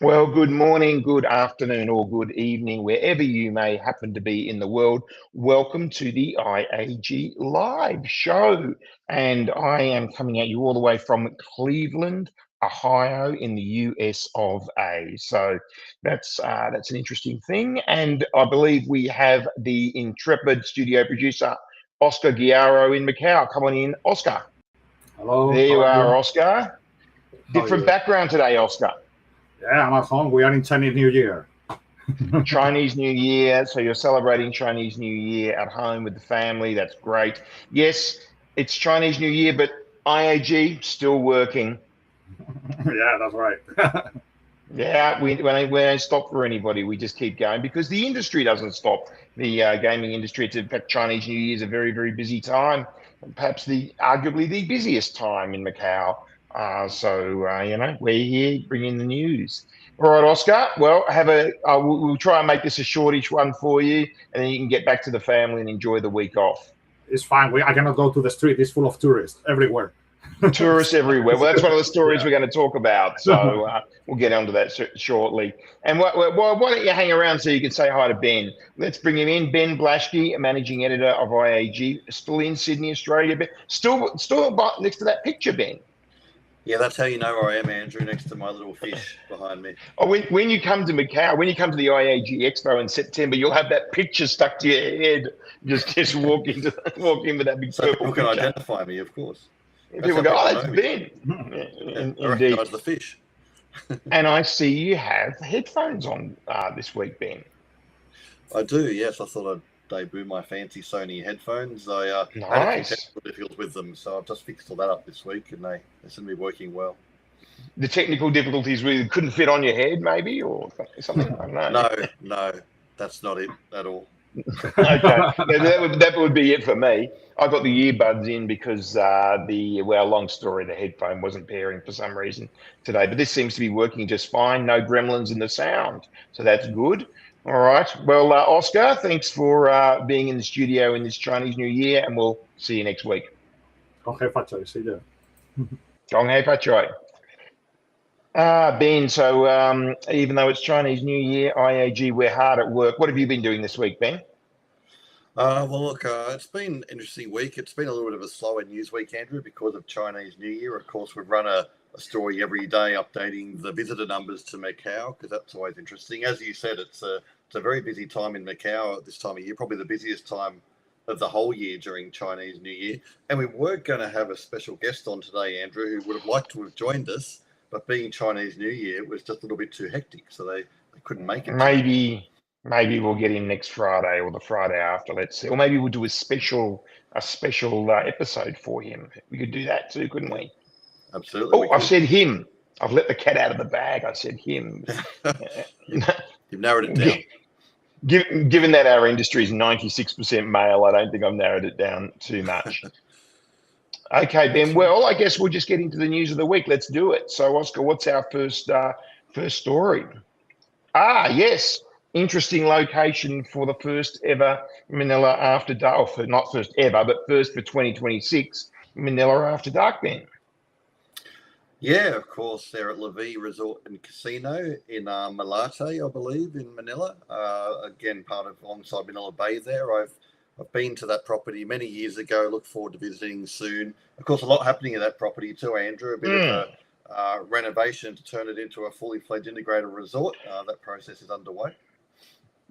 Well, good morning, good afternoon, or good evening, wherever you may happen to be in the world. Welcome to the IAG live show. And I am coming at you all the way from Cleveland, Ohio, in the US of A. So that's an interesting thing. And I believe we have the intrepid studio producer, Oscar Guiaro in Macau. Come on in, Oscar. Hello. There you are, Oscar. Different background today, Oscar. Yeah, I'm at home. We are in Chinese New Year. Chinese New Year. So you're celebrating Chinese New Year at home with the family. That's great. Yes, it's Chinese New Year, but IAG still working. Yeah, that's right. Yeah, we don't stop for anybody. We just keep going because the industry doesn't stop. The gaming industry. In fact, Chinese New Year is a very, very busy time. Perhaps arguably the busiest time in Macau. We're here bringing the news. All right, Oscar. Well, we'll try and make this a shortish one for you, and then you can get back to the family and enjoy the week off. It's fine. I cannot go to the street. It's full of tourists everywhere. Tourists everywhere. Well, that's one of the stories we're going to talk about. So we'll get onto that shortly. And why don't you hang around so you can say hi to Ben? Let's bring him in. Ben Blaschke, managing editor of IAG, still in Sydney, Australia. But still next to that picture, Ben. Yeah, that's how you know where I am, Andrew, next to my little fish behind me. Oh, when you come to Macau, when you come to the IAG Expo in September, you'll have that picture stuck to your head. Just walk in with that big so purple people can picture. Identify me, of course. People go, oh, that's Ben. I recognise the fish. And I see you have headphones on this week, Ben. I do, yes. I thought I'd debut my fancy Sony headphones. I had a few technical difficulties with them, so I've just fixed all that up this week, and they seem to be working well. The technical difficulties really couldn't fit on your head, maybe, or something? I don't know. No, that's not it at all. Okay, that would be it for me. I got the earbuds in because long story, the headphone wasn't pairing for some reason today, but this seems to be working just fine. No gremlins in the sound, so that's good. All right. Well, Oscar, thanks for being in the studio in this Chinese New Year, and we'll see you next week. Gong hei fa choi. See you. Gong hei fa choi. Ben, so even though it's Chinese New Year, IAG, we're hard at work. What have you been doing this week, Ben? Well, look, it's been an interesting week. It's been a little bit of a slower news week, Andrew, because of Chinese New Year. Of course, we've run a story every day updating the visitor numbers to Macau, because that's always interesting. As you said, it's a very busy time in Macau at this time of year, probably the busiest time of the whole year during Chinese New Year. And we were going to have a special guest on today, Andrew, who would have liked to have joined us, but being Chinese New Year, it was just a little bit too hectic, so they couldn't make it. Maybe we'll get him next Friday or the Friday after. Let's see, or maybe we'll do a special episode for him. We could do that too, couldn't we? Absolutely. Oh, I've said him. I've let the cat out of the bag. I said him. You've narrowed it down. Given that our industry is 96% male, I don't think I've narrowed it down too much. Okay, Ben. Well, I guess we'll just get into the news of the week. Let's do it. So, Oscar, what's our first story? Yes. Interesting location for the first ever Manila After Dark. Or not first ever, but first for 2026 Manila After Dark, Ben. Yeah, of course. They're at LaVie Resort and Casino in Mullally, I believe, in Manila. Again, part of alongside Manila Bay there. I've been to that property many years ago. Look forward to visiting soon. Of course, a lot happening in that property too, Andrew. A bit of a renovation to turn it into a fully fledged integrated resort. That process is underway.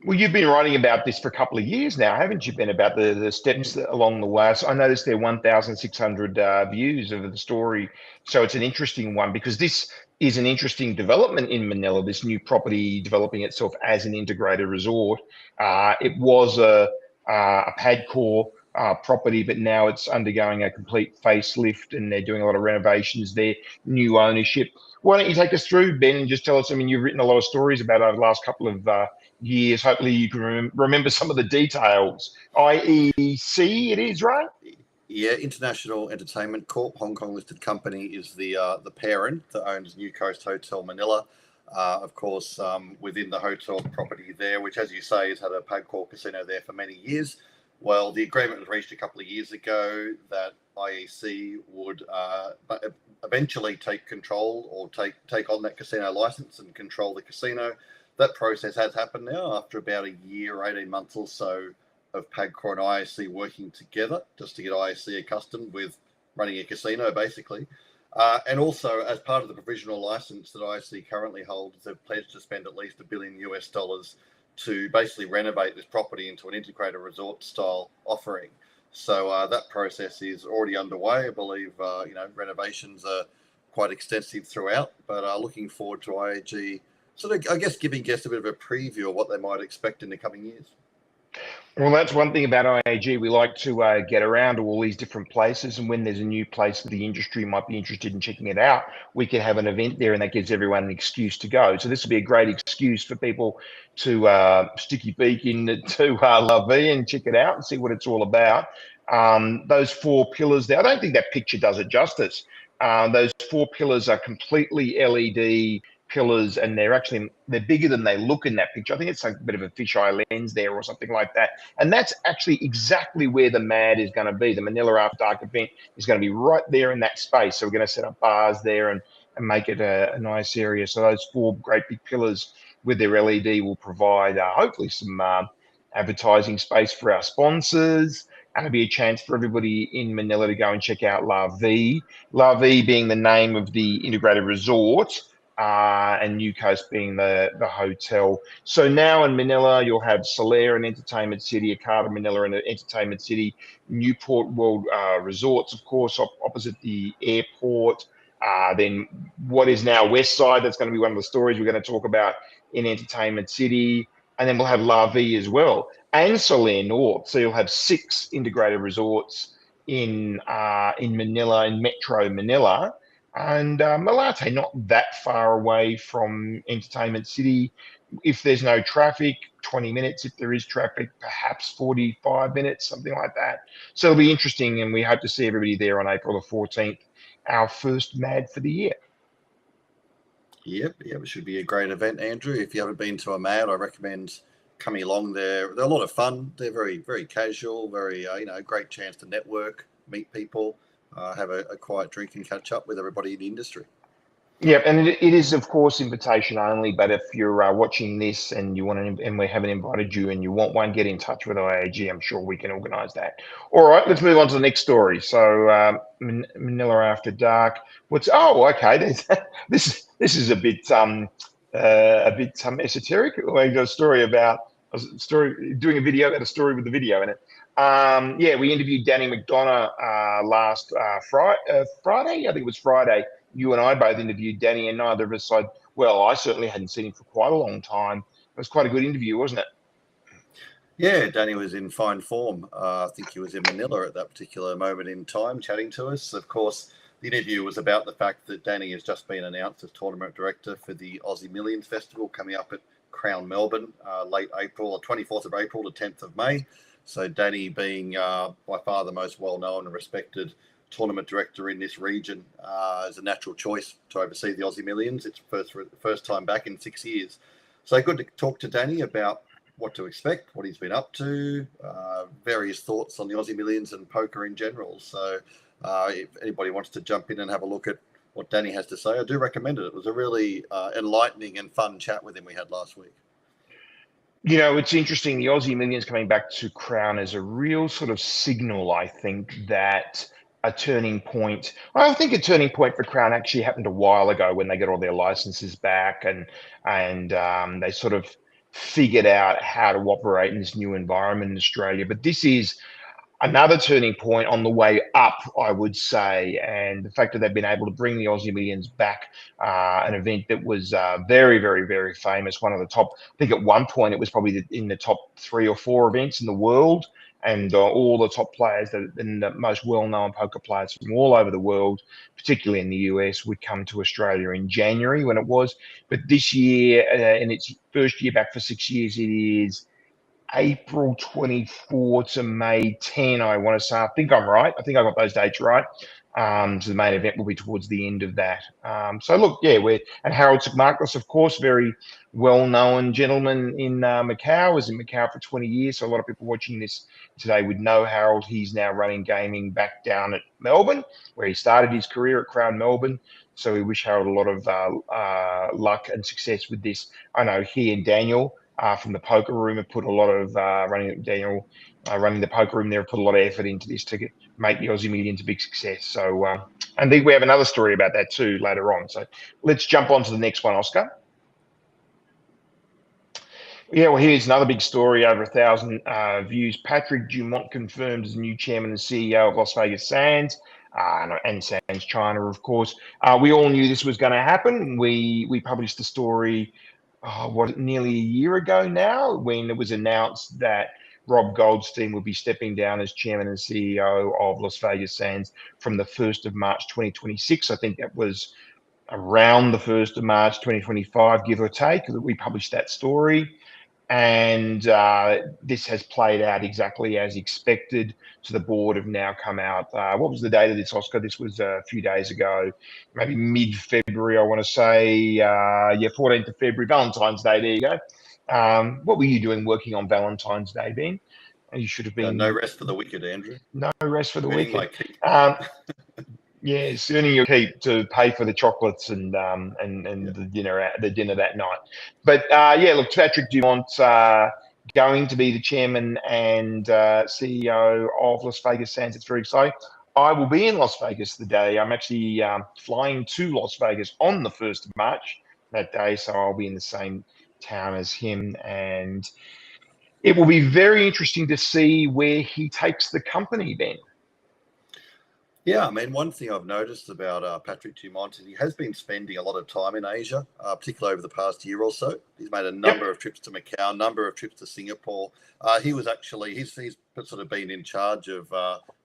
Well, you've been writing about this for a couple of years now, haven't you, Ben, about the steps along the way? So I noticed there are 1,600 views of the story. So it's an interesting one because this is an interesting development in Manila, this new property developing itself as an integrated resort. It was a PADCOR property, but now it's undergoing a complete facelift and they're doing a lot of renovations there, new ownership. Why don't you take us through, Ben, and just tell us, I mean, you've written a lot of stories about it over the last couple of years. Hopefully you can remember some of the details. IEC, it is, right? Yeah, International Entertainment Corp, Hong Kong listed company, is the parent that owns New Coast Hotel Manila. Of course, within the hotel property there, which, as you say, has had a PADCOR casino there for many years. Well, the agreement was reached a couple of years ago that IEC would eventually take control or take on that casino license and control the casino. That process has happened now after about a year, 18 months or so of PADCOR and IAC working together just to get IAC accustomed with running a casino, basically. And also, as part of the provisional license that IAC currently holds, they've pledged to spend at least $1 billion to basically renovate this property into an integrated resort style offering. So that process is already underway. I believe, renovations are quite extensive throughout, but looking forward to IAG sort of, I guess, giving guests a bit of a preview of what they might expect in the coming years. Well, that's one thing about IAG. We like to get around to all these different places, and when there's a new place that the industry might be interested in checking it out, we can have an event there, and that gives everyone an excuse to go. So this will be a great excuse for people to stick your beak into LaVie and check it out and see what it's all about. Those four pillars there, I don't think that picture does it justice. Those four pillars are completely LED pillars, and they're bigger than they look in that picture. I think it's like a bit of a fisheye lens there or something like that. And that's actually exactly where the MAD is going to be. The Manila After Dark event is going to be right there in that space. So we're going to set up bars there and make it a nice area. So those four great big pillars with their LED will provide hopefully some advertising space for our sponsors. And it'll be a chance for everybody in Manila to go and check out LaVie. LaVie being the name of the integrated resort, and New Coast being the hotel. So now in Manila, you'll have Solaire and Entertainment City, Okada Manila and Entertainment City, Newport World Resorts, of course, opposite the airport. Then what is now Westside, that's going to be one of the stories we're going to talk about in Entertainment City. And then we'll have LaVie as well, and Solaire North. So you'll have 6 integrated resorts in Manila, in Metro Manila. And Malate, not that far away from Entertainment City. If there's no traffic, 20 minutes. If there is traffic, perhaps 45 minutes, something like that. So it'll be interesting, and we hope to see everybody there on April the 14th, our first MAD for the year. Yep, it should be a great event, Andrew. If you haven't been to a MAD, I recommend coming along there. They're a lot of fun. They're very, very casual, very, great chance to network, meet people, have a quiet drink and catch up with everybody in the industry. Yeah, and it is, of course, invitation only. But if you're watching this and you want to, and we haven't invited you and you want one, get in touch with IAG. I'm sure we can organise that. All right, let's move on to the next story. So Manila After Dark. Okay. This is a bit esoteric. We got a story about doing a video about a story with the video in it. We interviewed Danny McDonagh last Friday. I think it was Friday. You and I both interviewed Danny, and neither of us said, well, I certainly hadn't seen him for quite a long time. It was quite a good interview, wasn't it? Yeah, Danny was in fine form. I think he was in Manila at that particular moment in time chatting to us. Of course, the interview was about the fact that Danny has just been announced as tournament director for the Aussie Million Festival coming up at Crown Melbourne, late April, or 24th of April to 10th of May. So Danny being by far the most well-known and respected tournament director in this region is a natural choice to oversee the Aussie Millions. It's first time back in 6 years. So good to talk to Danny about what to expect, what he's been up to, various thoughts on the Aussie Millions and poker in general. So if anybody wants to jump in and have a look at what Danny has to say. I do recommend it. It was a really enlightening and fun chat with him we had last week. It's interesting. The Aussie Million's coming back to Crown as a real sort of signal, I think, that a turning point. I think a turning point for Crown actually happened a while ago when they got all their licenses back and they sort of figured out how to operate in this new environment in Australia. But this is another turning point on the way up, I would say, and the fact that they've been able to bring the Aussie Millions back, an event that was very, very, very famous, one of the top, I think at one point it was probably in the top 3 or 4 events in the world, and all the top players and the most well-known poker players from all over the world, particularly in the US, would come to Australia in January when it was. But this year, in its first year back for 6 years, it is April 24 to May 10, I want to say. I think I'm right. I think I got those dates right. So the main event will be towards the end of that. So look, yeah, and Harold Sakmarkos, of course, very well-known gentleman in Macau, was in Macau for 20 years. So a lot of people watching this today would know Harold. He's now running gaming back down at Melbourne, where he started his career at Crown Melbourne. So we wish Harold a lot of luck and success with this. I know he and Daniel from the poker room have put a lot of running the poker room there, have put a lot of effort into this to make the Aussie Millions a big success. So I think we have another story about that too later on. So let's jump on to the next one, Oscar. Yeah, well, here's another big story, over 1,000 views. Patrick Dumont confirmed as the new chairman and CEO of Las Vegas Sands and Sands China, of course. We all knew this was going to happen. We published the story nearly a year ago now, when it was announced that Rob Goldstein would be stepping down as chairman and CEO of Las Vegas Sands from the 1st of March 2026. I think that was around the 1st of March 2025, give or take, that we published that story. And this has played out exactly as expected. So the board have now come out. What was the date of this, Oscar? This was a few days ago, maybe mid-February, I want to say. 14th of February, Valentine's Day. There you go. What were you doing working on Valentine's Day, Ben? You should have been... No rest for the wicked, Andrew. No rest for the wicked. My keep. Yes, earning your keep to pay for the chocolates and the dinner that night. But yeah, look, Patrick Dumont going to be the chairman and CEO of Las Vegas Sands. It's very exciting. I will be in Las Vegas the day. I'm actually flying to Las Vegas on the 1st of March that day, so I'll be in the same town as him, and it will be very interesting to see where he takes the company then. Yeah, I mean, one thing I've noticed about Patrick Dumont is he has been spending a lot of time in Asia, particularly over the past year or so. He's made a number of trips to Macau, a number of trips to Singapore. He was actually, he's sort of been in charge of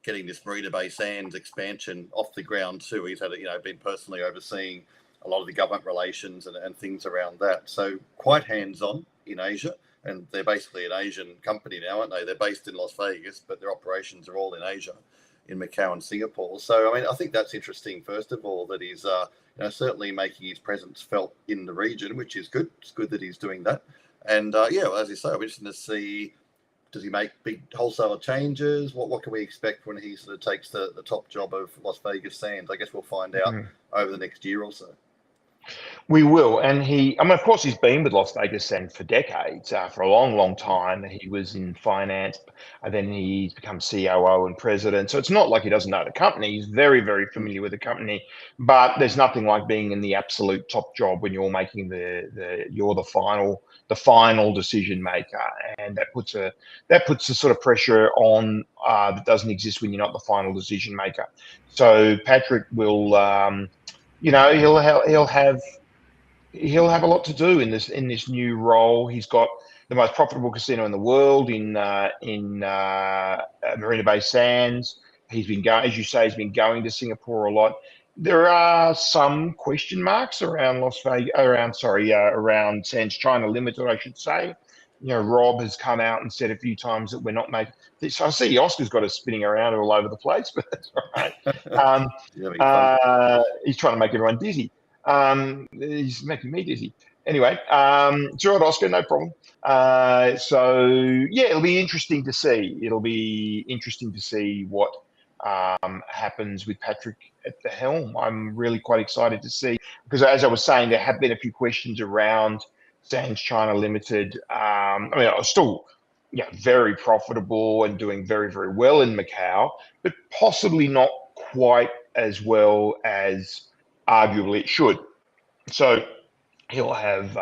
getting this Marina Bay Sands expansion off the ground too. He's had, been personally overseeing a lot of the government relations and things around that. So quite hands-on in Asia. And they're basically an Asian company now, aren't they? They're based in Las Vegas, but their operations are all in Asia, in Macau and Singapore. So, I mean, I think that's interesting, first of all, that he's certainly making his presence felt in the region, which is good. It's good that he's doing that. And, well, as you say, I'm interested to see, does he make big wholesale changes? What can we expect when he sort of takes the top job of Las Vegas Sands? I guess we'll find out over the next year or so. We will. And of course, he's been with Las Vegas Sands for decades, for a long, long time. He was in finance, and then he's become COO and president. So it's not like he doesn't know the company. He's very, very familiar with the company. But there's nothing like being in the absolute top job when you're making you're the final decision maker, and that puts a sort of pressure on that doesn't exist when you're not the final decision maker. So Patrick will. He'll have a lot to do in this new role. He's got the most profitable casino in the world in Marina Bay Sands. He's been going, as you say, he's been going to Singapore a lot. There are some question marks around around Sands China Limited, I should say. Rob has come out and said a few times that we're not making. So I see Oscar's got us spinning around all over the place, but that's all right. He's trying to make everyone dizzy. He's making me dizzy. Anyway, it's all right, Oscar, no problem. So yeah, it'll be interesting to see. It'll be interesting to see what happens with Patrick at the helm. I'm really quite excited to see, because as I was saying, there have been a few questions around Sands China Limited. I mean, I was still very profitable and doing very, very well in Macau, but possibly not quite as well as arguably it should. So he'll have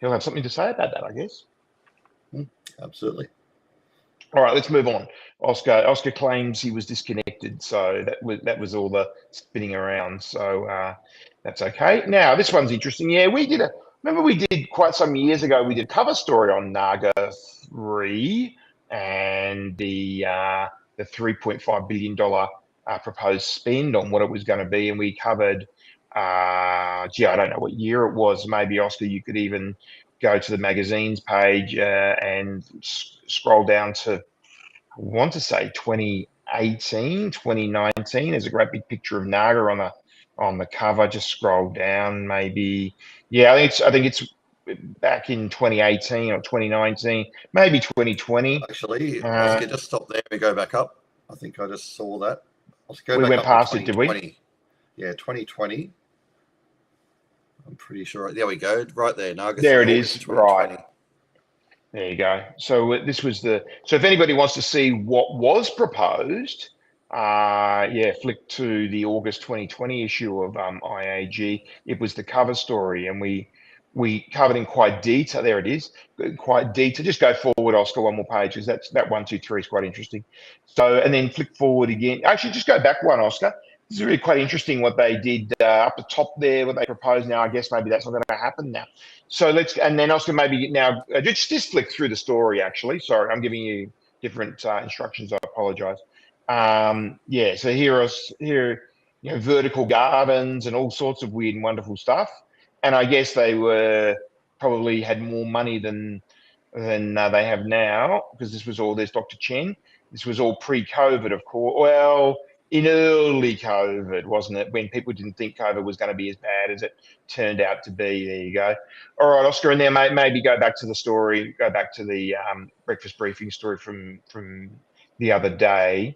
something to say about that, I guess. Absolutely. All right, let's move on. Oscar claims he was disconnected, so that was all the spinning around. So that's okay. Now this one's interesting. Yeah, remember we did quite some years ago. We did a cover story on Naga3 and the $3.5 billion proposed spend on what it was going to be, and we covered. I don't know what year it was. Maybe Oscar, you could even go to the magazine's page and scroll down to, I want to say 2018, 2019. There's a great big picture of Naga on the cover. Just scroll down, maybe. Yeah, I think it's back in 2018 or 2019, maybe 2020. Actually, Oscar, just stop there and go back up. I think I just saw that. Let's go we back went up past to it, did we? 2020. Yeah, 2020. I'm pretty sure. There we go. Right there. Naga. There it August is. 2020. Right. There you go. So this was so if anybody wants to see what was proposed, flick to the August 2020 issue of IAG. It was the cover story, and we covered in quite detail. There it is, quite detail. Just go forward, Oscar, one more page, because that 1, 2, 3 is quite interesting. So, and then flick forward again. Actually, just go back one, Oscar. This is really quite interesting what they did up the top there, what they proposed. Now, I guess maybe that's not going to happen now. So and then Oscar, maybe now just flick through the story. Actually, sorry, I'm giving you different instructions. I apologize. So here, vertical gardens and all sorts of weird and wonderful stuff. And I guess they probably had more money than they have now, because there's Dr. Chen. This was all pre-COVID, of course. Well, in early COVID, wasn't it? When people didn't think COVID was going to be as bad as it turned out to be. There you go. All right, Oscar, and then maybe go back to the story, go back to the breakfast briefing story from the other day.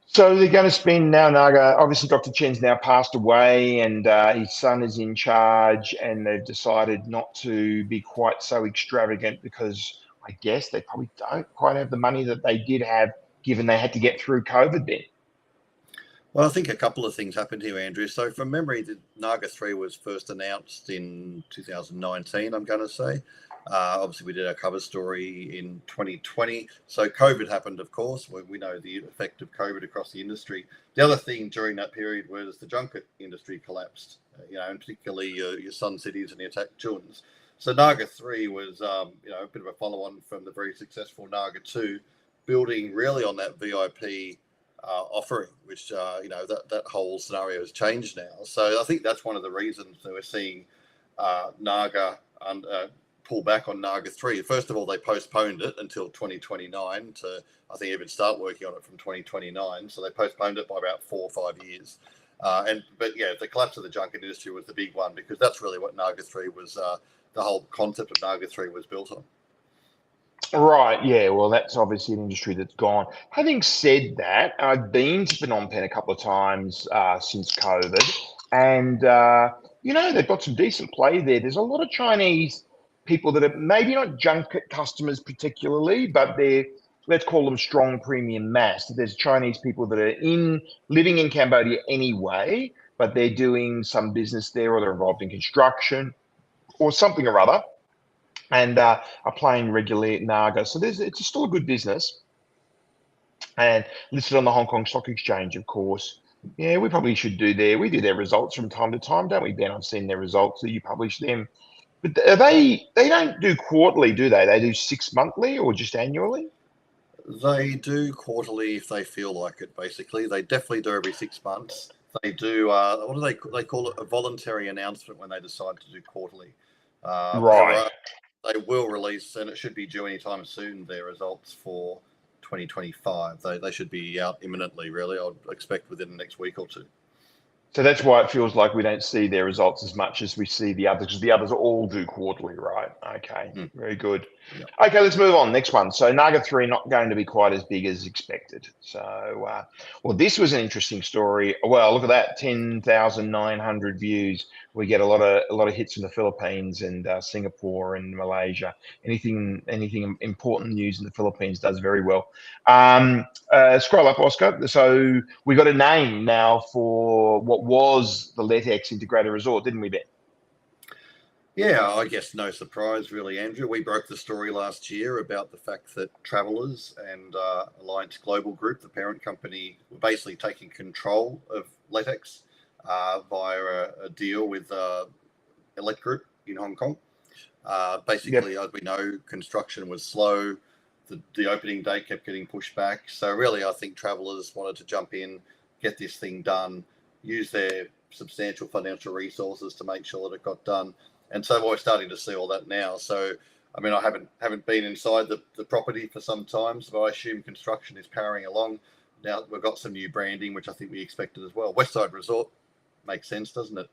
So they're going to spend now, Naga, obviously Dr. Chen's now passed away, and his son is in charge, and they've decided not to be quite so extravagant, because I guess they probably don't quite have the money that they did have, given they had to get through COVID then. Well, I think a couple of things happened here, Andrew. So from memory, the Naga3 was first announced in 2019, I'm going to say. Obviously, we did our cover story in 2020. So COVID happened, of course. We know the effect of COVID across the industry. The other thing during that period was the junket industry collapsed, and particularly your Sun Cities and your Tacchuns. So Naga3 was, a bit of a follow-on from the very successful Naga2, building really on that VIP offering, which that whole scenario has changed now. So I think that's one of the reasons that we're seeing Naga pull back on Naga3. First of all, they postponed it until 2029 to, I think, even start working on it from 2029. So they postponed it by about 4 or 5 years. But the collapse of the junket industry was the big one, because that's really what Naga3 was. The whole concept of Naga3 was built on. Right, yeah, well, that's obviously an industry that's gone. Having said that, I've been to Phnom Penh a couple of times since COVID, and, they've got some decent play there. There's a lot of Chinese people that are maybe not junket customers particularly, but let's call them strong premium mass. There's Chinese people that are living in Cambodia anyway, but they're doing some business there, or they're involved in construction or something or other, and are playing regularly at Naga. So it's still a good business, and listed on the Hong Kong Stock Exchange, of course. Yeah, we probably should do we do their results from time to time, don't we, Ben? I've seen their results, that you publish them. But they don't do quarterly, do they? They do 6 monthly or just annually? They do quarterly if they feel like it, basically. They definitely do every 6 months. They do, what do they call it? A voluntary announcement when they decide to do quarterly. Right. They will release, and it should be due anytime soon, their results for 2025. They should be out imminently, really. I'd expect within the next week or two. So that's why it feels like we don't see their results as much as we see the others, because the others all do quarterly, right? Okay, very good. Yep. Okay, let's move on. Next one. So Naga3 not going to be quite as big as expected. So, well, this was an interesting story. Well, look at that, 10,900 views. We get a lot of hits in the Philippines and Singapore and Malaysia. Anything important news in the Philippines does very well. Scroll up, Oscar. So we got a name now for what was the LetX Integrated Resort, didn't we, Ben? Yeah, I guess no surprise really, Andrew. We broke the story last year about the fact that Travellers and Alliance Global Group, the parent company, were basically taking control of LetX via a deal with Elect Group in Hong Kong. Basically, as we know, construction was slow. The opening date kept getting pushed back. So really, I think Travellers wanted to jump in, get this thing done, use their substantial financial resources to make sure that it got done. And so we're starting to see all that now. So, I mean, I haven't been inside the property for some time, so I assume construction is powering along. Now we've got some new branding, which I think we expected as well. Westside Resort makes sense, doesn't it?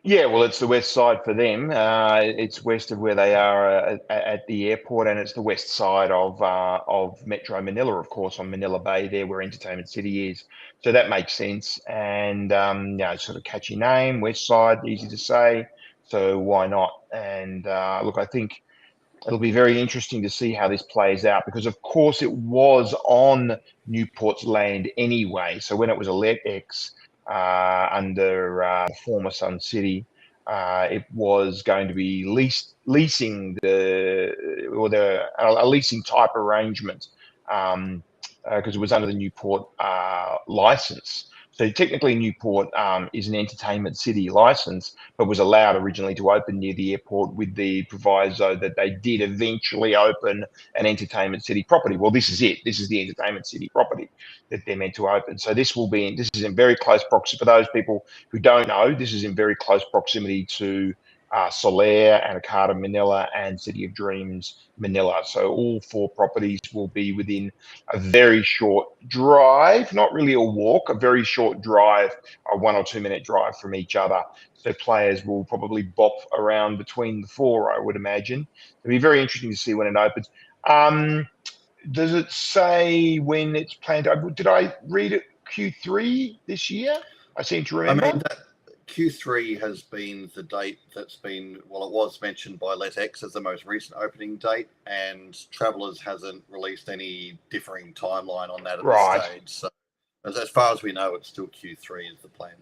Yeah, well, it's the west side for them. It's west of where they are at the airport, and it's the west side of Metro Manila, of course, on Manila Bay, there where Entertainment City is. So that makes sense. And sort of catchy name, West Side, easy to say. So why not? And look, I think it'll be very interesting to see how this plays out, because of course it was on Newport's land anyway. So when it was a LetX under former Sun City, it was going to be leasing a leasing type arrangement, because it was under the Newport license. So technically Newport is an entertainment city license, but was allowed originally to open near the airport with the proviso that they did eventually open an entertainment city property. Well, this is it. This is the entertainment city property that they're meant to open. So this is in very close proximity. For those people who don't know, this is in very close proximity to Solaire and Okada Manila and City of Dreams Manila. So all four properties will be within a very short drive, not really a walk, a very short drive, a 1 or 2 minute drive from each other. So players will probably bop around between the four, I would imagine. It'll be very interesting to see when it opens. Does it say when it's planned? Did I read it Q3 this year? I seem to remember. I mean, Q3 has been the date that's been, well, it was mentioned by LetX as the most recent opening date, and Travellers hasn't released any differing timeline on that at this stage. So as far as we know, it's still Q3 is the plan.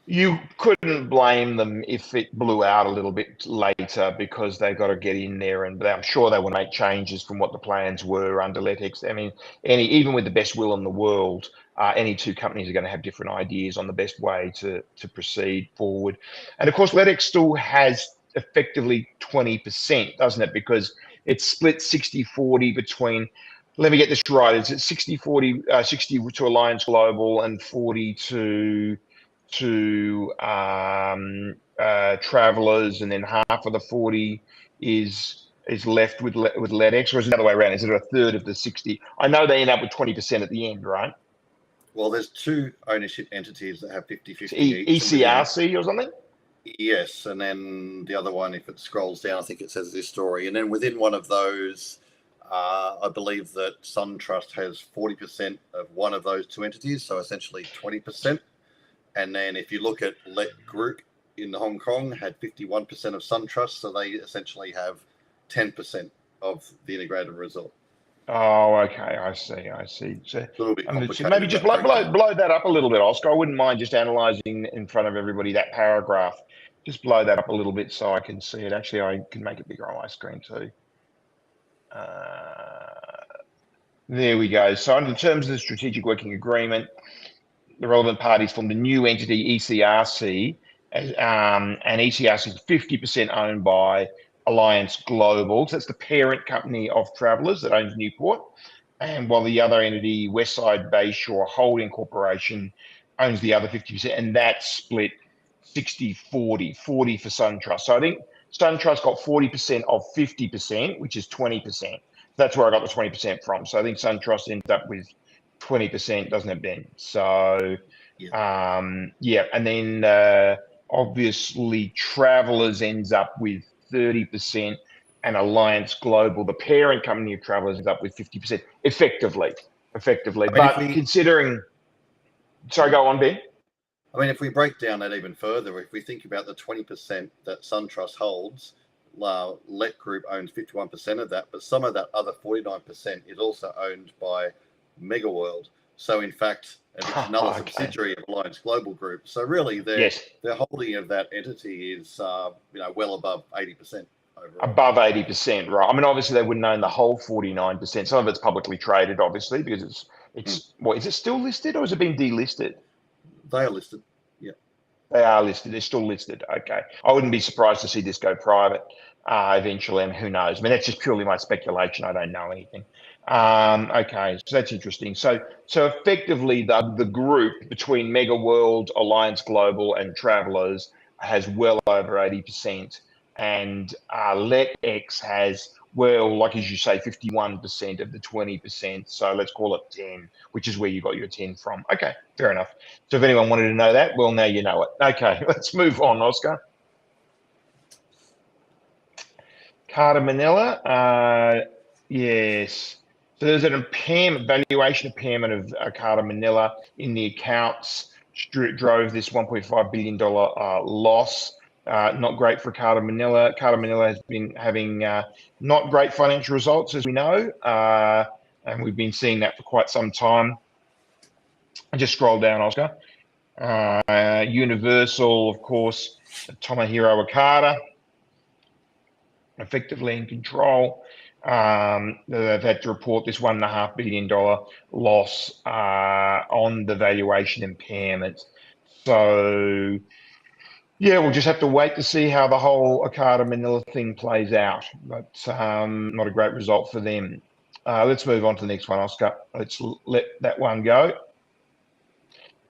You couldn't blame them if it blew out a little bit later, because they've got to get in there, and I'm sure they will make changes from what the plans were under LetX. I mean, even with the best will in the world, any two companies are going to have different ideas on the best way to proceed forward. And of course, LetX still has effectively 20%, doesn't it? Because it's split 60-40 between, let me get this right, is it 60-40, 60 to Alliance Global and 40 to Travellers, and then half of the 40 is left with LetX, or is it the other way around? Is it a third of the 60? I know they end up with 20% at the end, right? Well, there's two ownership entities that have 50-50 each. ECRC or something? Yes, and then the other one, if it scrolls down, I think it says this story. And then within one of those, I believe that SunTrust has 40% of one of those two entities, so essentially 20%. And then if you look at Let Group in Hong Kong, had 51% of SunTrust, so they essentially have 10% of the integrated resort. Oh, okay, I see. So a little bit complicated. Maybe just blow that up a little bit, Oscar. I wouldn't mind just analysing in front of everybody that paragraph. Just blow that up a little bit so I can see it. Actually, I can make it bigger on my screen too. There we go. So in terms of the strategic working agreement, the relevant parties formed a new entity, ECRC, and ECRC is 50% owned by Alliance Global. So that's the parent company of Travellers that owns Newport. And while the other entity, Westside Bayshore Holding Corporation, owns the other 50%, and that's split 60-40, 40 for SunTrust. So I think SunTrust got 40% of 50%, which is 20%. That's where I got the 20% from. So I think SunTrust ends up with 20%, doesn't it, Ben? So Yeah, and then obviously Travelers ends up with 30%, and Alliance Global, the parent company of Travelers, ends up with 50%, effectively. I mean, But considering, sorry, go on, Ben. I mean, if we break down that even further, if we think about the 20% that SunTrust holds, Let Group owns 51% of that, but some of that other 49% is also owned by MegaWorld. So in fact, it's another subsidiary of Alliance Global Group. So really, their holding of that entity is well above 80%. Overall. Above 80%, right? I mean, obviously they wouldn't own the whole 49%. Some of it's publicly traded, obviously, because it's what is it still listed or has it been delisted? They are listed. Yeah, they are listed. They're still listed. Okay, I wouldn't be surprised to see this go private eventually. And who knows? I mean, that's just purely my speculation. I don't know anything. Okay, so that's interesting. So effectively, the group between MegaWorld, Alliance Global, and Travelers has well over 80%. And LetX has, well, like as you say, 51% of the 20%. So let's call it 10, which is where you got your 10 from. Okay, fair enough. So if anyone wanted to know that, well, now you know it. Okay, let's move on, Oscar. Okada Manila, yes. So there's an valuation impairment of Okada Manila in the accounts, drove this $1.5 billion loss. Not great for Okada Manila. Okada Manila has been having not great financial results, as we know, and we've been seeing that for quite some time. I just scroll down, Oscar. Universal, of course, Tomohiro Okada, effectively in control. They've had to report this $1.5 billion loss on the valuation impairment. So, yeah, we'll just have to wait to see how the whole Okada Manila thing plays out. But not a great result for them. Let's move on to the next one, Oscar. Let's let that one go.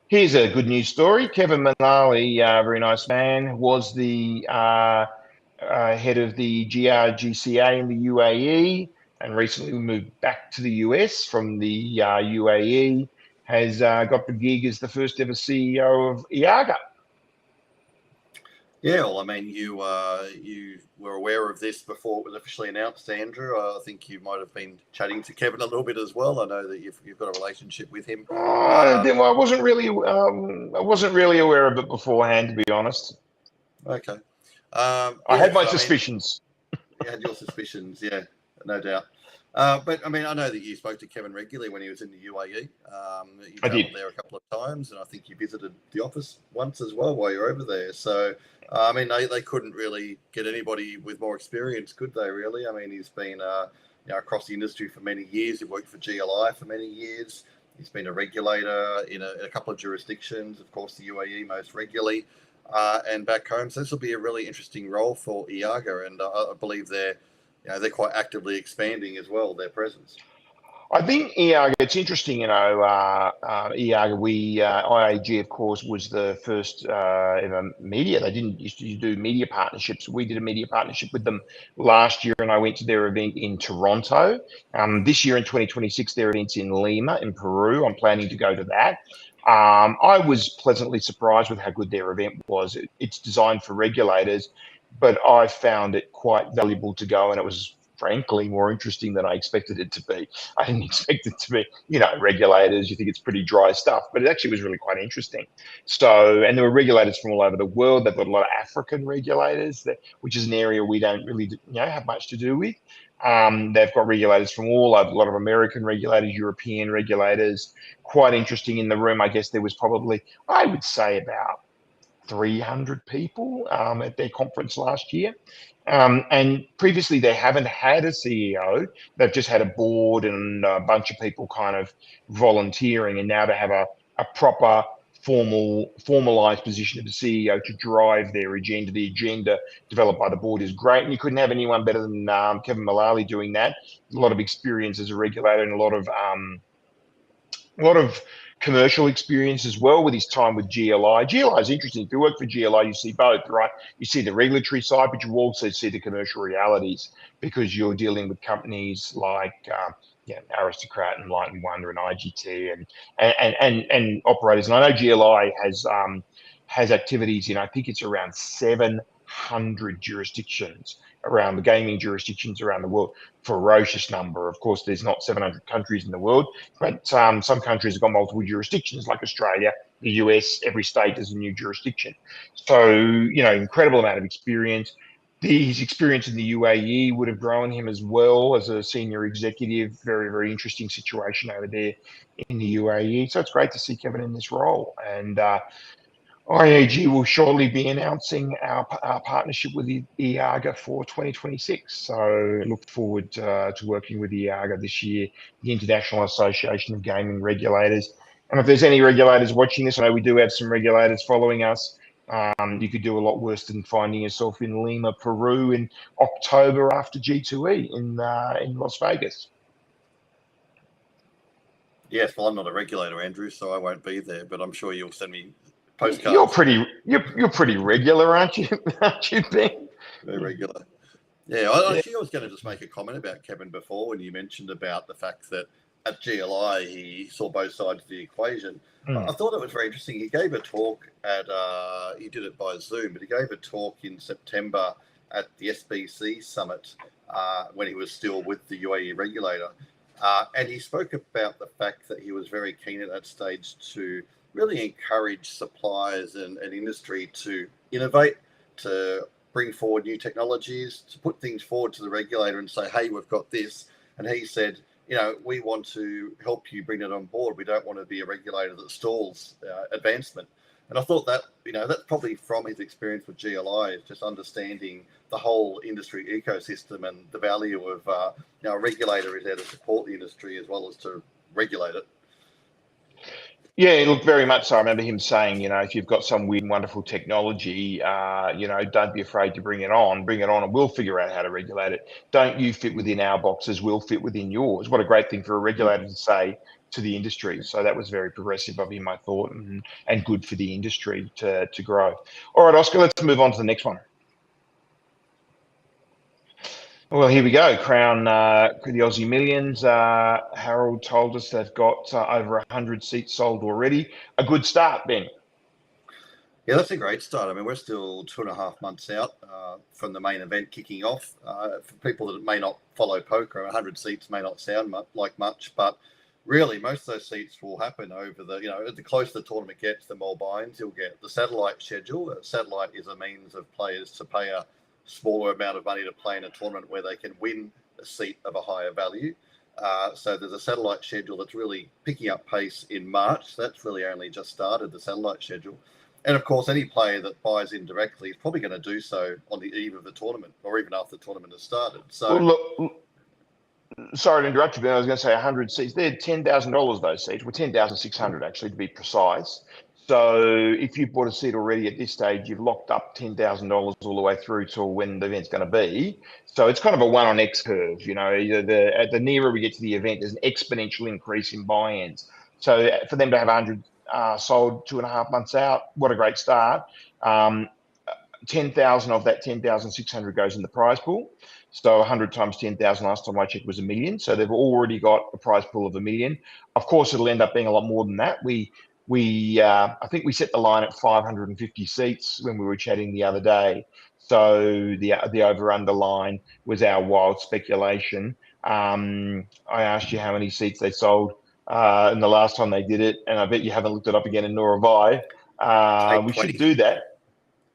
Here's a good news story. Kevin Mullally, very nice man, was the head of the GRGCA in the UAE, and recently moved back to the US from the UAE, has got the gig as the first ever CEO of IAGR. Yeah, well, I mean, you were aware of this before it was officially announced, Andrew. I think you might have been chatting to Kevin a little bit as well. I know that you've got a relationship with him. I wasn't really aware of it beforehand, to be honest. Okay. I had my suspicions. You had your suspicions, yeah, no doubt. But I mean, I know that you spoke to Kevin regularly when he was in the UAE. You traveled there a couple of times, and I think you visited the office once as well while you're over there. So, I mean, they couldn't really get anybody with more experience, could they? Really? I mean, he's been across the industry for many years. He worked for GLI for many years. He's been a regulator in a couple of jurisdictions, of course, the UAE most regularly. And back home. So this will be a really interesting role for IAGR, and I believe they're quite actively expanding as well their presence. I think IAGR, it's interesting, IAGR, IAG, of course, was the first ever media. They didn't used to do media partnerships. We did a media partnership with them last year, and I went to their event in Toronto. This year in 2026, their event's in Lima in Peru. I'm planning to go to that. I was pleasantly surprised with how good their event was. It's designed for regulators, but I found it quite valuable to go, and it was frankly more interesting than I expected it to be. I didn't expect it to be, regulators, you think it's pretty dry stuff, but it actually was really quite interesting. So, and there were regulators from all over the world. They've got a lot of African regulators, which is an area we don't really have much to do with. They've got regulators from all over, a lot of American regulators, European regulators. Quite interesting in the room. I guess there was probably, I would say, about 300 people at their conference last year. And previously they haven't had a CEO. They've just had a board and a bunch of people kind of volunteering. And now to have a proper formalized position of the CEO to drive their agenda, the agenda developed by the board is great. And you couldn't have anyone better than Kevin Mullally doing that. A lot of experience as a regulator and a lot of commercial experience as well with his time with GLI. GLI is interesting. If you work for GLI, you see both, right? You see the regulatory side, but you also see the commercial realities because you're dealing with companies like Aristocrat and Light and Wonder and IGT and operators. And I know GLI has activities in, I think it's around 700 jurisdictions around the gaming jurisdictions around the world. Ferocious number. Of course, there's not 700 countries in the world, but some countries have got multiple jurisdictions, like Australia, the US. Every state is a new jurisdiction. So, incredible amount of experience. His experience in the UAE would have grown him as well as a senior executive. Very, very interesting situation over there in the UAE. So it's great to see Kevin in this role. And IAG will shortly be announcing our partnership with IAGR for 2026. So look forward to working with IAGR this year, the International Association of Gaming Regulators. And if there's any regulators watching this, I know we do have some regulators following us. You could do a lot worse than finding yourself in Lima, Peru in October after G2E in Las Vegas. Yes, well, I'm not a regulator, Andrew, so I won't be there, but I'm sure you'll send me postcards. You're pretty regular, aren't you? Aren't you, Ben? Very regular. Yeah, I was going to just make a comment about Kevin before when you mentioned about the fact that at GLI he saw both sides of the equation. I thought it was very interesting. He gave a talk he did it by Zoom, but he gave a talk in September at the SBC summit when he was still with the UAE regulator. And he spoke about the fact that he was very keen at that stage to really encourage suppliers and industry to innovate, to bring forward new technologies, to put things forward to the regulator and say, hey, we've got this. And he said, we want to help you bring it on board. We don't want to be a regulator that stalls advancement. And I thought that, that's probably from his experience with GLI, is just understanding the whole industry ecosystem and the value of, a regulator is there to support the industry as well as to regulate it. Yeah, look, very much so. I remember him saying, if you've got some weird and wonderful technology, don't be afraid to bring it on and we'll figure out how to regulate it. Don't you fit within our boxes, we'll fit within yours. What a great thing for a regulator to say to the industry. So that was very progressive of him, I thought, and good for the industry to grow. All right, Oscar, let's move on to the next one. Well, here we go. Crown the Aussie Millions. Harold told us they've got over 100 seats sold already. A good start, Ben. Yeah, that's a great start. I mean, we're still 2.5 months out from the main event kicking off. For people that may not follow poker, 100 seats may not sound like much, but really most of those seats will happen over the closer the tournament gets, the more buy-ins you'll get. The satellite schedule. Satellite is a means of players to pay a smaller amount of money to play in a tournament where they can win a seat of a higher value. So there's a satellite schedule that's really picking up pace in March. That's really only just started, the satellite schedule. And of course, any player that buys in directly is probably going to do so on the eve of the tournament or even after the tournament has started. So, well, look, sorry to interrupt you, but I was going to say 100 seats. They're $10,000, those seats. Well, 10,600 actually, to be precise. So if you bought a seat already at this stage, you've locked up $10,000 all the way through to when the event's going to be. So it's kind of a 1 on X curve. The nearer we get to the event, there's an exponential increase in buy-ins. So for them to have 100 sold 2.5 months out, what a great start. 10,000 of that 10,600 goes in the prize pool. So 100 times 10,000 last time I checked was $1 million. So they've already got a prize pool of $1 million. Of course, it'll end up being a lot more than that. I think we set the line at 550 seats when we were chatting the other day. So the over-under line was our wild speculation. I asked you how many seats they sold in the last time they did it, and I bet you haven't looked it up again, and nor have I. We should do that.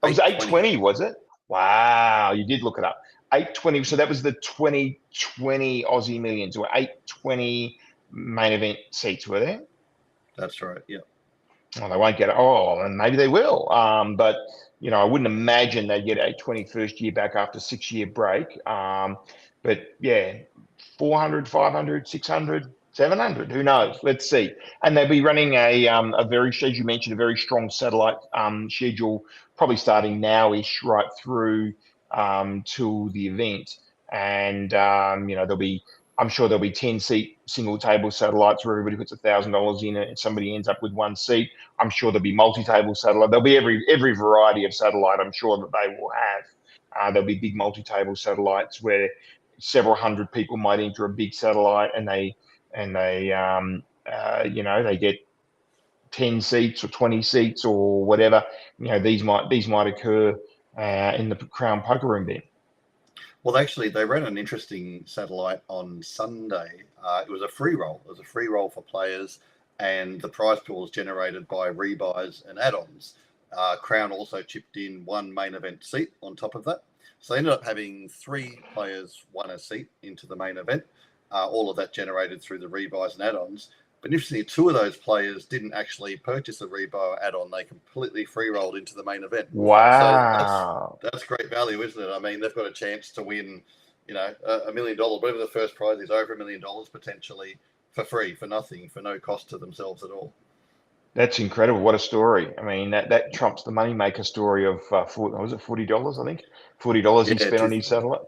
It was 820, was it? Wow, you did look it up. 820. So that was the 2020 Aussie Millions, or 820 main event seats, were there? That's right. Yeah. Well, they won't get it. Oh, and maybe they will. But I wouldn't imagine they'd get 820 first year back after 6-year break. But yeah, 400, 500, 600, 700. Who knows? Let's see. And they'll be running a very, as you mentioned, a very strong satellite schedule, probably starting now-ish right through till the event. And I'm sure there'll be 10-seat single table satellites where everybody puts $1,000 in it and somebody ends up with 1 seat. I'm sure there'll be multi-table satellite. There'll be every variety of satellite I'm sure that they will have. There'll be big multi-table satellites where several hundred people might enter a big satellite, and they they get 10 seats or 20 seats or whatever. These might occur in the Crown Poker Room then. Well, actually, they ran an interesting satellite on Sunday. It was a free roll. It was a free roll for players, and the prize pool was generated by rebuys and add-ons. Crown also chipped in one main event seat on top of that. So they ended up having 3 players won a seat into the main event. All of that generated through the rebuys and add-ons. But interestingly, 2 of those players didn't actually purchase a rebuy or add-on. They completely free rolled into the main event. Wow. So that's great value, isn't it? I mean, they've got a chance to win, $1 million, whatever the first prize is, over $1 million potentially for free, for nothing, for no cost to themselves at all. That's incredible. What a story. I mean, that trumps the moneymaker story of, was it $40, I think? $40 he spent on his satellite?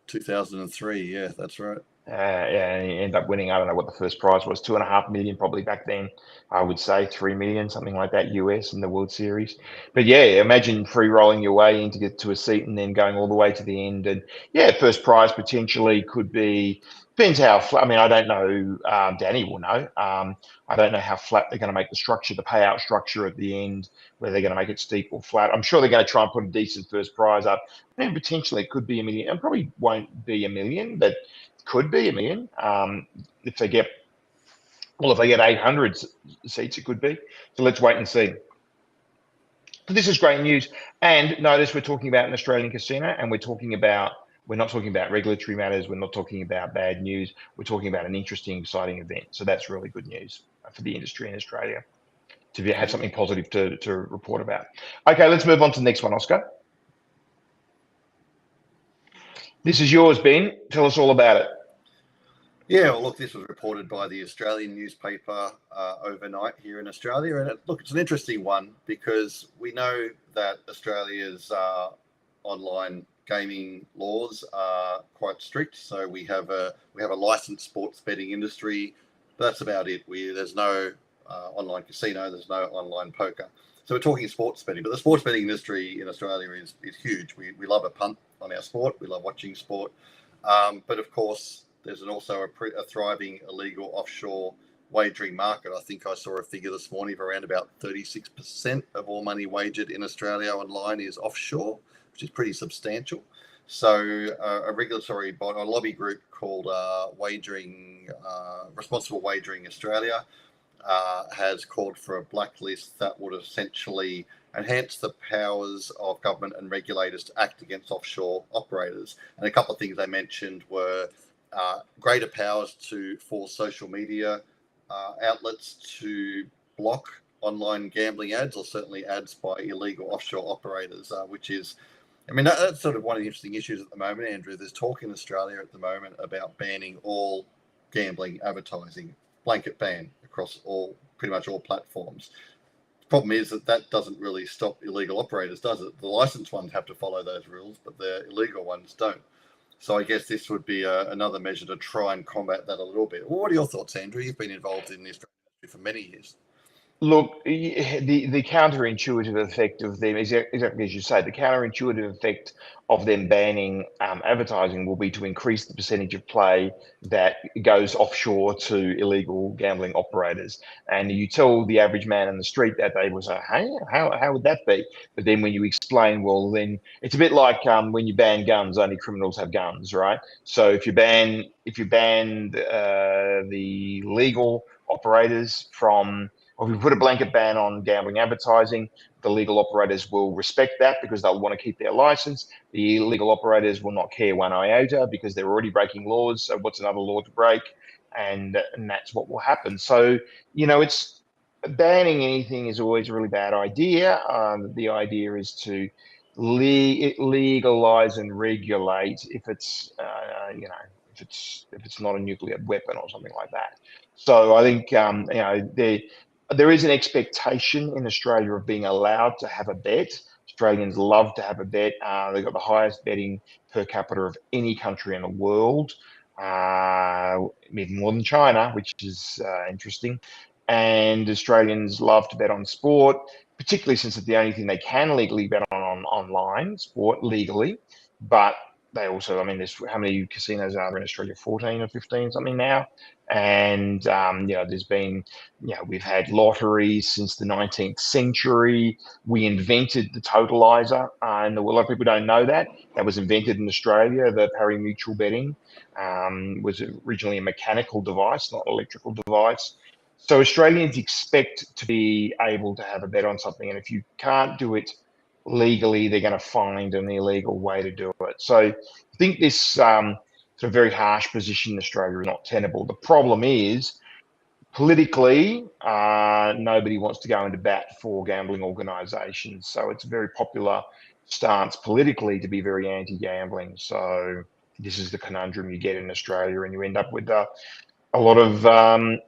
2003, yeah, that's right. And he ended up winning, I don't know what the first prize was, 2.5 million probably back then. I would say 3 million, something like that, US in the World Series. But yeah, imagine free rolling your way in to get to a seat and then going all the way to the end. And yeah, first prize potentially could be, depends how flat. I mean, I don't know, Danny will know. I don't know how flat they're going to make the structure, the payout structure at the end, whether they're going to make it steep or flat. I'm sure they're going to try and put a decent first prize up. And potentially it could be $1 million, and probably won't be $1 million, but could be $1 million. If they get 800 seats, it could be. So let's wait and see. But this is great news. And notice we're talking about an Australian casino, and we're not talking about regulatory matters. We're not talking about bad news. We're talking about an interesting, exciting event. So that's really good news for the industry in Australia to have something positive to report about. Okay, let's move on to the next one, Oscar. This is yours, Ben. Tell us all about it. Yeah, well, look, this was reported by the Australian newspaper overnight here in Australia. And it's an interesting one because we know that Australia's online gaming laws are quite strict. So we have a licensed sports betting industry. But that's about it. There's no online casino. There's no online poker. So we're talking sports betting. But the sports betting industry in Australia is huge. We love a punt on our sport. We love watching sport. But of course, there's also a thriving illegal offshore wagering market. I think I saw a figure this morning of around about 36% of all money wagered in Australia online is offshore, which is pretty substantial. So a regulatory body, a lobby group called Responsible Wagering Australia has called for a blacklist that would essentially enhance the powers of government and regulators to act against offshore operators. And a couple of things they mentioned were greater powers for social media outlets to block online gambling ads, or certainly ads by illegal offshore operators, which is, I mean, that's sort of one of the interesting issues at the moment, Andrew. There's talk in Australia at the moment about banning all gambling advertising, blanket ban across pretty much all platforms. The problem is that doesn't really stop illegal operators, does it? The licensed ones have to follow those rules, but the illegal ones don't. So I guess this would be another measure to try and combat that a little bit. Well, what are your thoughts, Andrew? You've been involved in the Australian industry for many years. Look, the counterintuitive effect of them is exactly as you say. The counterintuitive effect of them banning advertising will be to increase the percentage of play that goes offshore to illegal gambling operators. And you tell the average man in the street that, they will say, "Hey, how would that be?" But then when you explain, well, then it's a bit like when you ban guns, only criminals have guns, right? So if you ban the legal operators from, or if we put a blanket ban on gambling advertising, the legal operators will respect that because they'll want to keep their license. The illegal operators will not care one iota because they're already breaking laws. So what's another law to break? And that's what will happen. So, it's banning anything is always a really bad idea. The idea is to legalize and regulate if it's, if it's not a nuclear weapon or something like that. So I think, there is an expectation in Australia of being allowed to have a bet. Australians love to have a bet. They've got the highest betting per capita of any country in the world, even more than China, which is interesting. And Australians love to bet on sport, particularly since it's the only thing they can legally bet on online sport legally. But they also, I mean, there's how many casinos are there in Australia? 14 or 15, something now. And, there's been, we've had lotteries since the 19th century. We invented the totalizer, and a lot of people don't know that. That was invented in Australia. The pari-mutuel betting was originally a mechanical device, not an electrical device. So Australians expect to be able to have a bet on something, and if you can't do it legally, they're going to find an illegal way to do it. So I think this sort of very harsh position in Australia is not tenable. The problem is, politically, nobody wants to go into bat for gambling organisations. So it's a very popular stance politically to be very anti-gambling. So this is the conundrum you get in Australia, and you end up with a lot of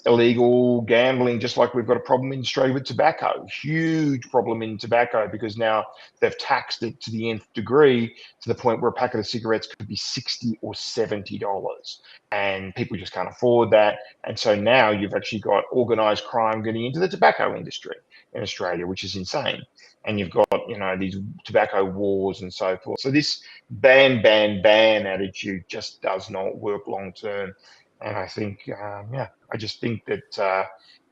illegal gambling, just like we've got a problem in Australia with tobacco. Huge problem in tobacco, because now they've taxed it to the nth degree, to the point where a packet of cigarettes could be $60 or $70, and people just can't afford that. And so now you've actually got organised crime getting into the tobacco industry in Australia, which is insane. And you've got, these tobacco wars and so forth. So this ban attitude just does not work long term. And I think, I just think that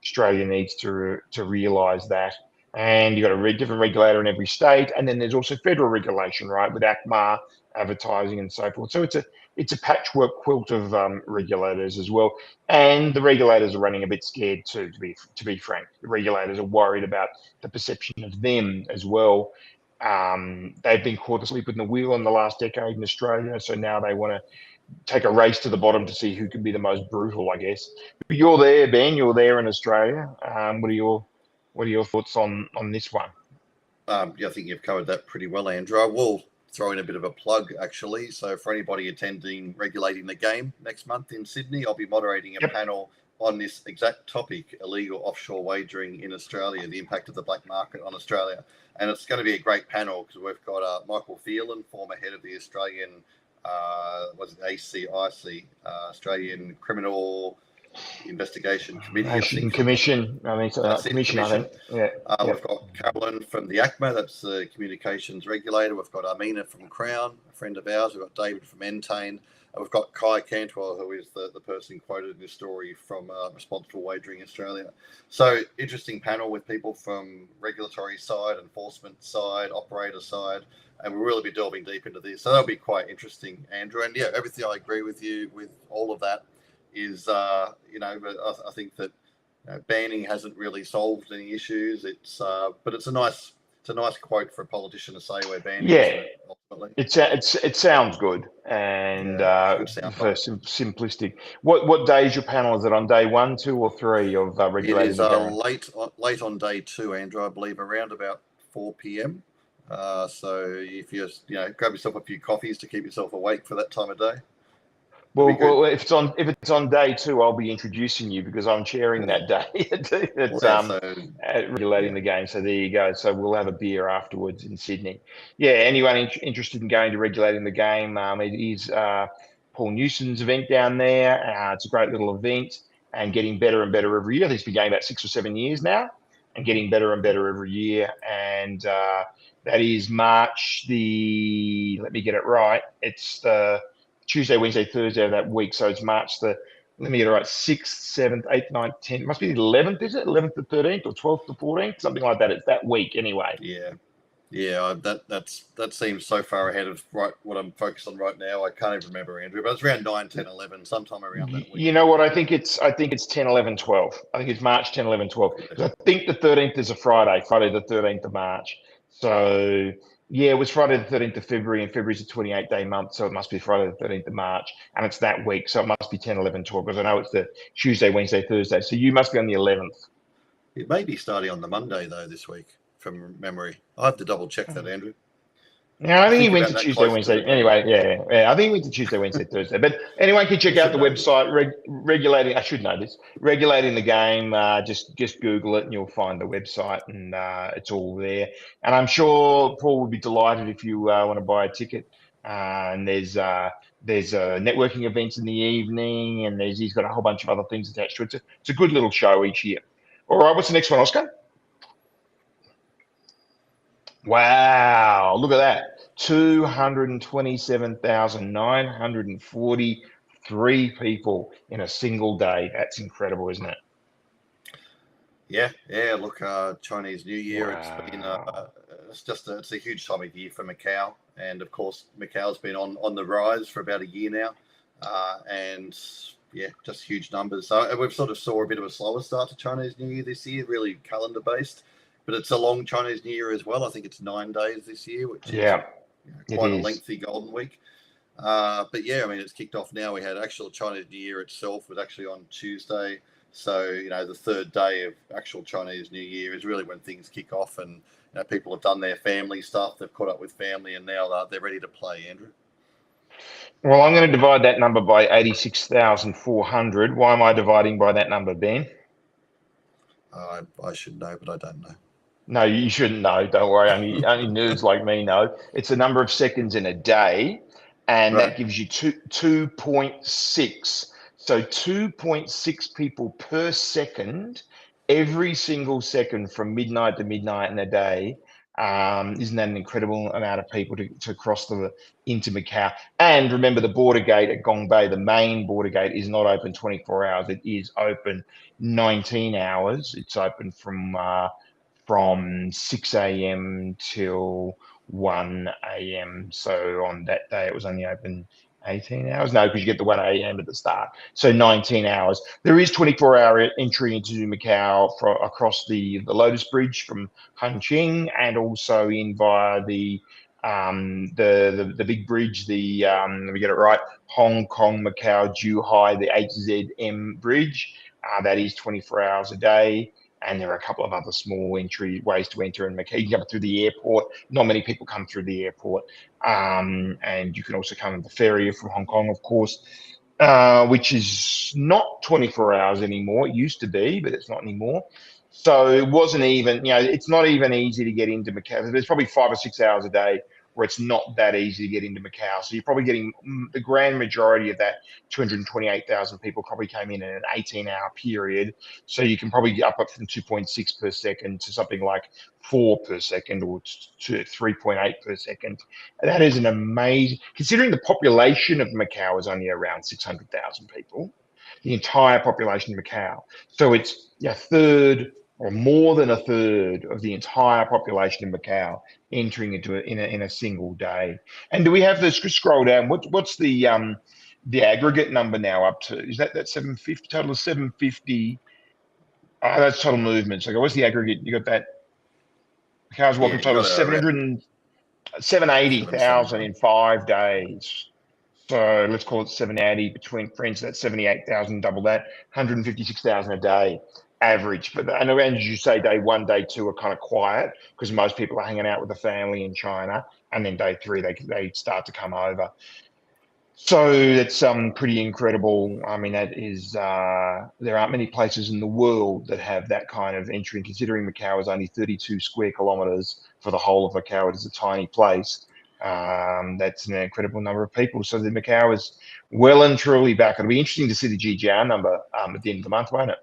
Australia needs to realise that. And you've got a different regulator in every state, and then there's also federal regulation, right, with ACMA, advertising, and so forth. So it's a patchwork quilt of regulators as well. And the regulators are running a bit scared too, to be frank. The regulators are worried about the perception of them as well. They've been caught asleep in the wheel in the last decade in Australia, so now they want to take a race to the bottom to see who can be the most brutal, I guess. But you're there, Ben. You're there in Australia. What are your thoughts on this one? I think you've covered that pretty well, Andrew. I will throw in a bit of a plug, actually. So for anybody attending Regulating the Game next month in Sydney, I'll be moderating a panel on this exact topic: illegal offshore wagering in Australia, the impact of the black market on Australia. And it's going to be a great panel because we've got Michael Phelan, former head of the Australian ACIC, Australian Criminal Investigation Committee. Commission. I mean, commission. I think. Yeah. We've got Carolyn from the ACMA, that's the communications regulator. We've got Armina from Crown, a friend of ours. We've got David from Entain. And we've got Kai Cantwell, who is the person quoted in this story from Responsible Wagering Australia. So interesting panel with people from regulatory side, enforcement side, operator side. And we'll really be delving deep into this. So that'll be quite interesting, Andrew. And yeah, everything I agree with you with all of that is, but I think that banning hasn't really solved any issues. But it's a nice quote for a politician to say we're banning. Yeah, ultimately. It sounds good and simplistic. What day is your panel? Is it on day 1, 2, or 3 of regulating? It is late on day 2, Andrew. I believe around about 4 p.m. So if you grab yourself a few coffees to keep yourself awake for that time of day. Well, if it's on day 2, I'll be introducing you because I'm chairing that day. It's regulating the game. So there you go. So we'll have a beer afterwards in Sydney. Yeah, anyone interested in going to regulating the game? It is Paul Newsom's event down there. It's a great little event and getting better and better every year. I think it's been going about 6 or 7 years now, and getting better and better every year. And that is March let me get it right. It's the Tuesday, Wednesday, Thursday of that week. So it's March let me get it right, 6th, 7th, 8th, 9th, 10th. It must be the 11th, is it? 11th to 13th or 12th to 14th? Something like that. It's that week anyway. Yeah. That seems so far ahead of what I'm focused on right now. I can't even remember, Andrew, but it's around 9, 10, 11, sometime around that week. You know what? I think it's 10, 11, 12. I think it's March 10, 11, 12. I think the 13th is a Friday the 13th of March. So yeah, it was Friday the 13th of February, and February's a 28-day month, so it must be Friday the 13th of March, and it's that week, so it must be 10, 11, 12, because I know it's the Tuesday, Wednesday, Thursday, so you must be on the 11th. It may be starting on the Monday, though, this week, from memory. I have to double-check that, Andrew. Yeah, I think he went to Tuesday, Wednesday. Anyway, yeah. I think he went to Tuesday, Wednesday, Thursday. But anyone can check out the website, regulating. I should know this. Regulating the Game. Just Google it, and you'll find the website, and it's all there. And I'm sure Paul would be delighted if you want to buy a ticket. And there's networking events in the evening, and he's got a whole bunch of other things attached to it. It's a good little show each year. All right, what's the next one, Oscar? Wow, look at that. 227,943 people in a single day. That's incredible, isn't it? Yeah. Look, Chinese New Year. Wow. It's a huge time of year for Macau, and of course Macau's been on the rise for about a year now, and yeah, just huge numbers. So we've sort of saw a bit of a slower start to Chinese New Year this year, really calendar based, but it's a long Chinese New Year as well. I think it's 9 days this year, which is Yeah, it quite a is. lengthy golden week. But yeah, I mean, it's kicked off now. We had actual Chinese New Year itself was actually on Tuesday. So, the third day of actual Chinese New Year is really when things kick off, and people have done their family stuff. They've caught up with family, and now they're ready to play, Andrew. Well, I'm going to divide that number by 86,400. Why am I dividing by that number, Ben? I should know, but I don't know. No, you shouldn't know. Don't worry. Only nerds like me know. It's the number of seconds in a day, and Right. that gives you 2.6. So 2.6 people per second, every single second from midnight to midnight in a day. Isn't that an incredible amount of people to cross into Macau? And remember, the border gate at Gong Bay, the main border gate, is not open 24 hours. It is open 19 hours. It's open from 6 a.m. till 1 a.m. So on that day, it was only open 18 hours. No, because you get the 1 a.m. at the start. So 19 hours. There is 24-hour entry into Macau across the Lotus Bridge from Chongqing, and also in via the big bridge, let me get it right, Hong Kong, Macau, Zhuhai, the HZM bridge. That is 24 hours a day. And there are a couple of other small ways to enter in Macau. You can come through the airport. Not many people come through the airport. And you can also come on the ferry from Hong Kong, of course, which is not 24 hours anymore. It used to be, but it's not anymore. So it wasn't even, it's not even easy to get into Macau. There's probably 5 or 6 hours a day where it's not that easy to get into Macau. So you're probably getting the grand majority of that 228,000 people probably came in an 18-hour period. So you can probably up from 2.6 per second to something like 4 per second, or to 3.8 per second. That is an amazing, considering the population of Macau is only around 600,000 people, the entire population of Macau. So it's a third or more than a third of the entire population of Macau entering into in a single day. And do we have the scroll down? What's the aggregate number now up to? Is that 750, total of 750? That's total movements. Okay, what's the aggregate? You got that? Macau's Yeah, welcome you total got of around 780,000 779. in 5 days. So let's call it 780 between friends. That's 78,000, double that, 156,000 a day average. But and as you say, day 1, day 2 are kind of quiet because most people are hanging out with the family in China, and then day 3 they start to come over. So it's pretty incredible. I mean, that is there aren't many places in the world that have that kind of entry. And considering Macau is only 32 square kilometers for the whole of Macau, it is a tiny place. That's an incredible number of people. So the Macau is well and truly back. It'll be interesting to see the GGR number at the end of the month, won't it?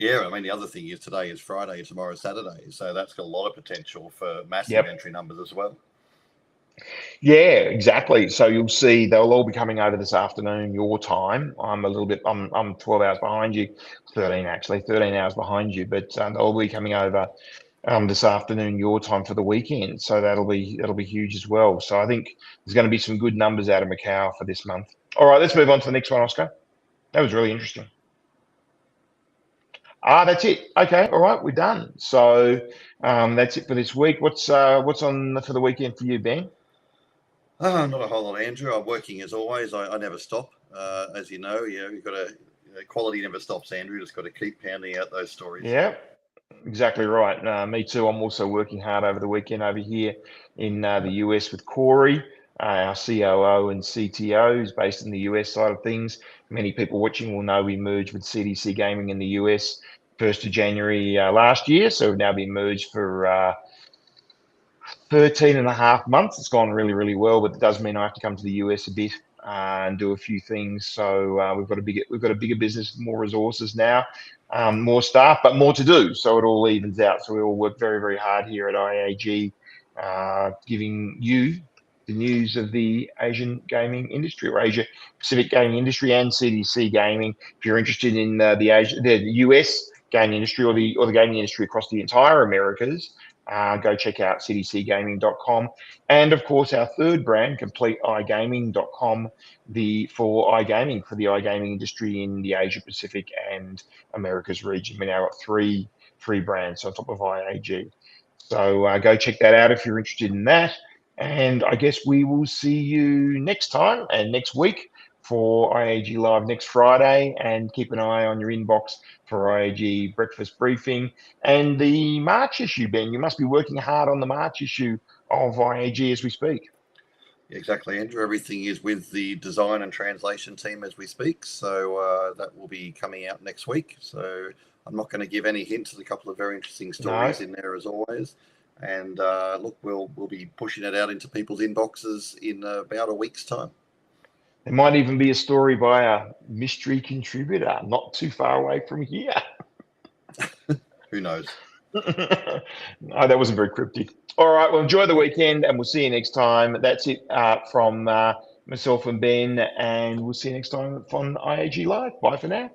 Yeah, I mean, the other thing is today is Friday, tomorrow's Saturday. So that's got a lot of potential for massive entry numbers as well. Yeah, exactly. So you'll see they'll all be coming over this afternoon, your time. I'm 12 hours behind you, 13 actually, 13 hours behind you, but they'll all be coming over this afternoon, your time, for the weekend. So that'll be huge as well. So I think there's going to be some good numbers out of Macau for this month. All right, let's move on to the next one, Oscar. That was really interesting. That's it. Okay, all right, we're done. So that's it for this week. What's on for the weekend for you, Ben? Not a whole lot, Andrew. I'm working as always. I never stop. As you know, you've got quality never stops, Andrew. Just got to keep pounding out those stories. Yeah, exactly right. Me too. I'm also working hard over the weekend over here in the US with Corey, our COO and CTO, who's based in the US side of things. Many people watching will know we merged with CDC Gaming in the US 1st of January last year. So we've now been merged for 13 and a half months. It's gone really, really well, but it does mean I have to come to the US a bit and do a few things. So we've got a bigger business, more resources now, more staff, but more to do. So it all evens out. So we all work very, very hard here at IAG giving you the news of the Asian gaming industry, or Asia Pacific gaming industry, and CDC gaming. If you're interested in the US gaming industry, or the gaming industry across the entire Americas, go check out cdcgaming.com. And of course, our third brand, completeigaming.com, for iGaming, for the iGaming industry in the Asia Pacific and Americas region. We now got three brands on top of IAG. So go check that out if you're interested in that. And I guess we will see you next time and next week for IAG Live next Friday. And keep an eye on your inbox for IAG Breakfast Briefing and the March issue, Ben. You must be working hard on the March issue of IAG as we speak. Exactly, Andrew. Everything is with the design and translation team as we speak. So that will be coming out next week. So I'm not going to give any hints. There's a couple of very interesting stories in there as always. And look, we'll be pushing it out into people's inboxes in about a week's time. There might even be a story by a mystery contributor not too far away from here. Who knows? No, that wasn't very cryptic. All right, well, enjoy the weekend, and we'll see you next time. That's it from myself and Ben, and we'll see you next time on IAG Live. Bye for now.